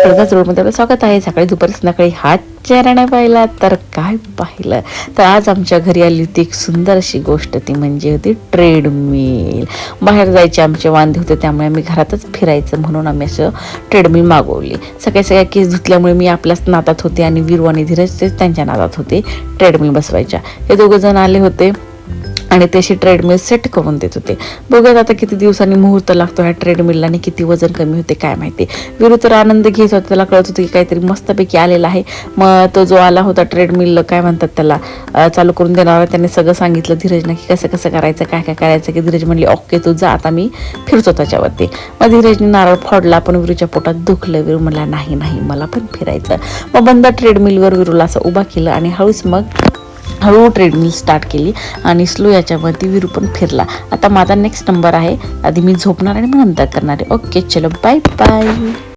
खडकाच रोडमध्ये आपलं स्वागत आहे. सकाळी दुपारी संध्याकाळी हात चेहरा नाही पाहिला तर काय पाहिलं. तर आज आमच्या घरी आली होती एक सुंदर अशी गोष्ट, ती म्हणजे होती ट्रेडमिल. बाहेर जायचे आमचे वांदे होते, त्यामुळे आम्ही घरातच फिरायचं म्हणून आम्ही असं ट्रेडमिल मागवली. सगळ्या केस धुतल्यामुळे मी आपल्याच नादात होते आणि वीरू आणि धीरज ते त्यांच्या नादात होते ट्रेडमिल बसवायच्या. हे दोघं जण आले होते आणि त्याशी ट्रेडमिल सेट करून देत होते. बघत आता किती दिवसांनी मुहूर्त लागतो ह्या ट्रेडमिलला आणि किती वजन कमी होते काय माहिती. विरू तर आनंद घेत होता, त्याला कळत होतं की काहीतरी मस्तपैकी आलेला आहे. मग तो जो आला होता ट्रेडमिल काय म्हणतात त्याला चालू करून देणार, त्याने सगळं सांगितलं धीरजनं की कसं कसं करायचं काय काय करायचं. की धीरज म्हणली ओके तू जा, आता मी फिरतो त्याच्यावरती. मग धीरजने नारळ फोडला पण विरूच्या पोटात दुखलं. विरू म्हणला नाही नाही मला पण फिरायचं. मग बंद ट्रेडमिलवर विरूला असं उभा केलं आणि हळू ट्रेडमिल स्टार्ट केली आणि स्लो याच्यावरती विरू पण फिरला. आता माझा नेक्स्ट नंबर आहे, आधी मी झोपणार आणि मग नंतर करणार आहे. ओके चलो बाय बाय.